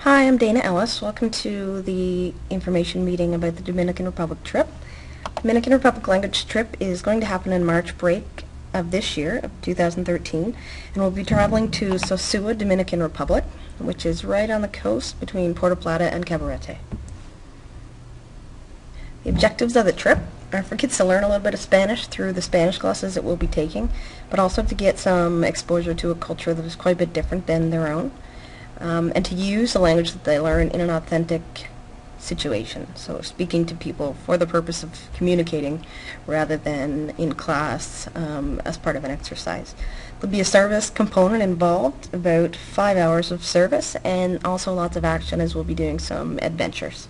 Hi, I'm Dana Ellis. Welcome to the information meeting about the Dominican Republic trip. Dominican Republic language trip is going to happen in March break of this year, of 2013, and we'll be traveling to Sosúa, Dominican Republic, which is right on the coast between Puerto Plata and Cabarete. The objectives of the trip are for kids to learn a little bit of Spanish through the Spanish classes that we'll be taking, but also to get some exposure to a culture that is quite a bit different than their own. And to use the language that they learn in an authentic situation. So speaking to people for the purpose of communicating rather than in class as part of an exercise. There'll be a service component involved, about 5 hours of service, and also lots of action as we'll be doing some adventures.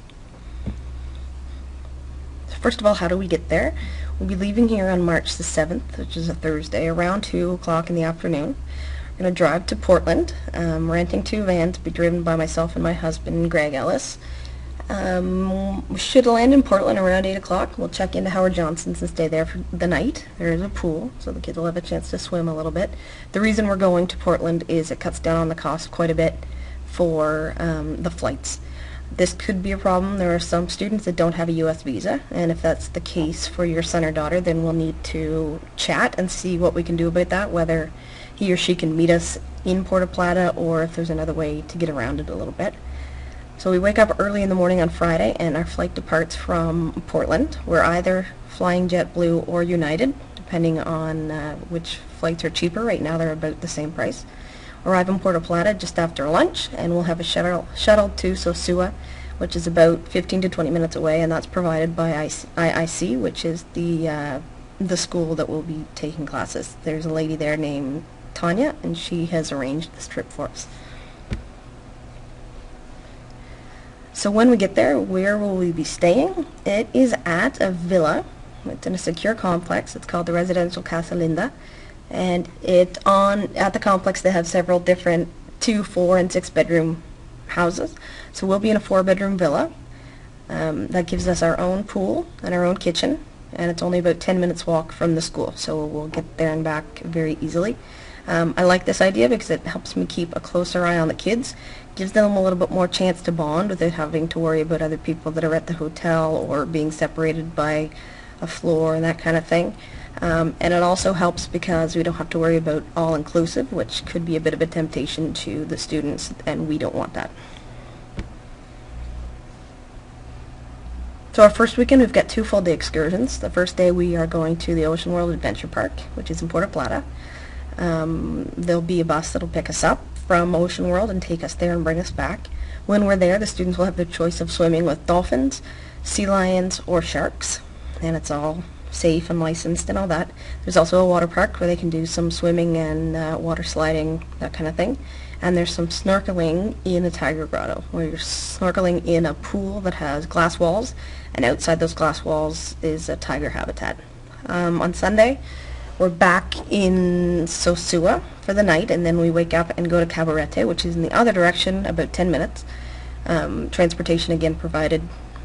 So first of all, how do we get there? We'll be leaving here on March the 7th, which is a Thursday, around 2 o'clock in the afternoon. We're going to drive to Portland, renting 2 vans to be driven by myself and my husband, Greg Ellis. We should land in Portland around 8 o'clock. We'll check into Howard Johnson's and stay there for the night. There is a pool, so the kids will have a chance to swim a little bit. The reason we're going to Portland is it cuts down on the cost quite a bit for the flights. This could be a problem. There are some students that don't have a U.S. visa, and if that's the case for your son or daughter, then we'll need to chat and see what we can do about that, whether he or she can meet us in Puerto Plata or if there's another way to get around it a little bit. So we wake up early in the morning on Friday, and our flight departs from Portland. We're either flying JetBlue or United, depending on which flights are cheaper. Right now they're about the same price. Arrive in Puerto Plata just after lunch, and we'll have a shuttle to Sosúa, which is about 15 to 20 minutes away, and that's provided by IIC, which is the school that will be taking classes. There's a lady there named Tanya, and she has arranged this trip for us. So when we get there, where will we be staying? It is at a villa. It's in a secure complex. It's called the Residential Casa Linda, and at the complex they have several different 2, 4, and 6 bedroom houses. So we'll be in a 4-bedroom villa. That gives us our own pool and our own kitchen, and it's only about 10 minutes walk from the school, so we'll get there and back very easily. I like this idea because it helps me keep a closer eye on the kids, gives them a little bit more chance to bond without having to worry about other people that are at the hotel or being separated by a floor and that kind of thing. And it also helps because we don't have to worry about all-inclusive, which could be a bit of a temptation to the students, and we don't want that. So our first weekend, we've got 2 full-day excursions. The first day we are going to the Ocean World Adventure Park, which is in Puerto Plata. There'll be a bus that'll pick us up from Ocean World and take us there and bring us back. When we're there, the students will have the choice of swimming with dolphins, sea lions, or sharks, and it's all safe and licensed and all that. There's also a water park where they can do some swimming and water sliding, that kind of thing. And there's some snorkeling in a tiger grotto, where you're snorkeling in a pool that has glass walls, and outside those glass walls is a tiger habitat. On Sunday, we're back in Sosúa for the night, and then we wake up and go to Cabarete, which is in the other direction, about 10 minutes. Transportation again provided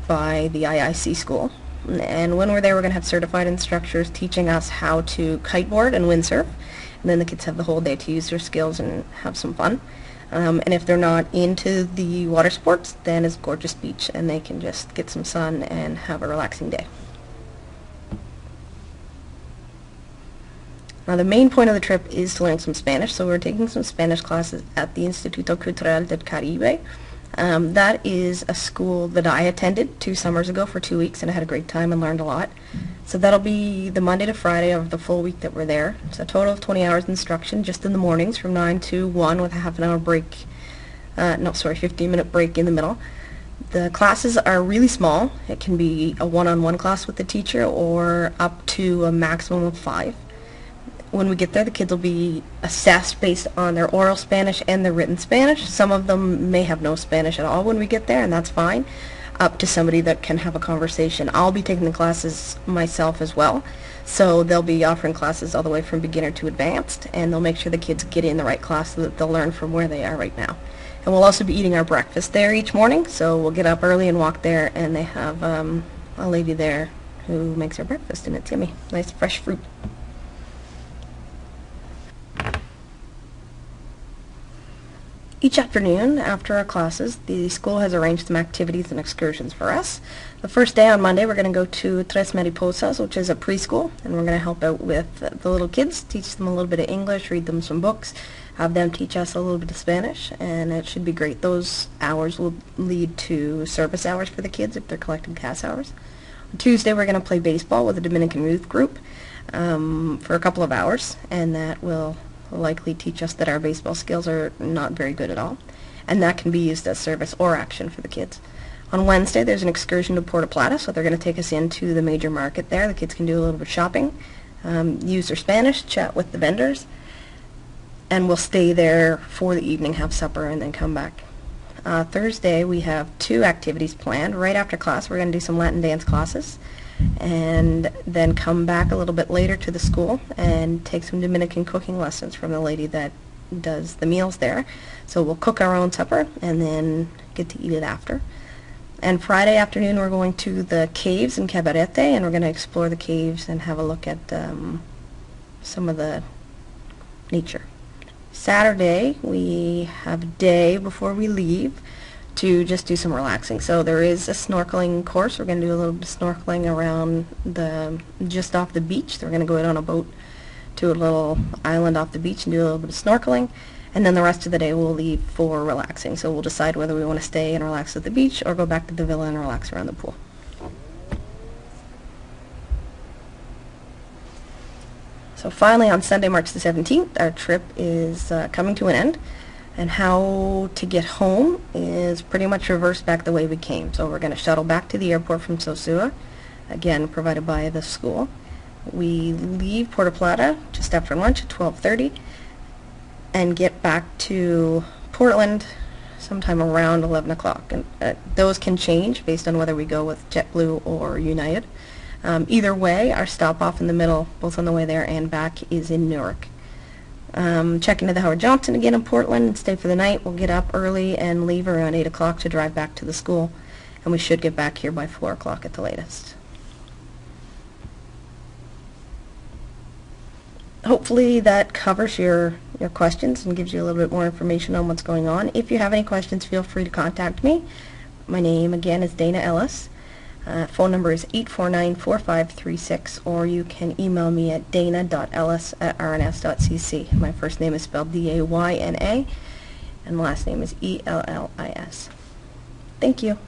by the IIC school. And when we're there, we're going to have certified instructors teaching us how to kiteboard and windsurf. And then the kids have the whole day to use their skills and have some fun. And if they're not into the water sports, then it's a gorgeous beach, and they can just get some sun and have a relaxing day. Now the main point of the trip is to learn some Spanish, so we're taking some Spanish classes at the Instituto Cultural del Caribe. That is a school that I attended 2 summers ago for 2 weeks, and I had a great time and learned a lot. So that'll be the Monday to Friday of the full week that we're there. It's a total of 20 hours instruction just in the mornings from 9 to 1 with a half-an-hour break, 15-minute break in the middle. The classes are really small. It can be a one-on-one class with the teacher or up to a maximum of 5. When we get there, the kids will be assessed based on their oral Spanish and their written Spanish. Some of them may have no Spanish at all when we get there, and that's fine, up to somebody that can have a conversation. I'll be taking the classes myself as well, so they'll be offering classes all the way from beginner to advanced, and they'll make sure the kids get in the right class so that they'll learn from where they are right now. And we'll also be eating our breakfast there each morning, so we'll get up early and walk there, and they have a lady there who makes our breakfast, and it's yummy. Nice fresh fruit. Each afternoon after our classes, the school has arranged some activities and excursions for us. The first day on Monday, we're going to go to Tres Mariposas, which is a preschool, and we're going to help out with the little kids, teach them a little bit of English, read them some books, have them teach us a little bit of Spanish, and it should be great. Those hours will lead to service hours for the kids if they're collecting CAS hours. On Tuesday, we're going to play baseball with the Dominican youth group for a couple of hours, and that will likely teach us that our baseball skills are not very good at all, and that can be used as service or action for the kids. On Wednesday, there's an excursion to Puerto Plata, so they're going to take us into the major market there. The kids can do a little bit of shopping, use their Spanish, chat with the vendors, and we'll stay there for the evening, have supper, and then come back. Thursday, we have 2 activities planned. Right after class, we're going to do some Latin dance classes, and then come back a little bit later to the school and take some Dominican cooking lessons from the lady that does the meals there. So we'll cook our own supper and then get to eat it after. And Friday afternoon we're going to the caves in Cabarete, and we're going to explore the caves and have a look at some of the nature. Saturday we have a day before we leave to just do some relaxing. So there is a snorkeling course. We're going to do a little bit of snorkeling around just off the beach. So we're going to go out on a boat to a little island off the beach and do a little bit of snorkeling, and then the rest of the day we'll leave for relaxing. So we'll decide whether we want to stay and relax at the beach or go back to the villa and relax around the pool. So finally, on Sunday, March the 17th, our trip is coming to an end. And how to get home is pretty much reversed back the way we came. So we're going to shuttle back to the airport from Sosua, again provided by the school. We leave Puerto Plata just after lunch at 12:30 and get back to Portland sometime around 11 o'clock. And those can change based on whether we go with JetBlue or United. Either way, our stop off in the middle, both on the way there and back, is in Newark. Check into the Howard Johnson again in Portland and stay for the night. We'll get up early and leave around 8 o'clock to drive back to the school, and we should get back here by 4 o'clock at the latest. Hopefully that covers your questions and gives you a little bit more information on what's going on. If you have any questions, feel free to contact me. My name again is Dana Ellis. Phone number is 849-4536, or you can email me at dana.ellis@rns.cc. My first name is spelled D-A-Y-N-A, and last name is E-L-L-I-S. Thank you.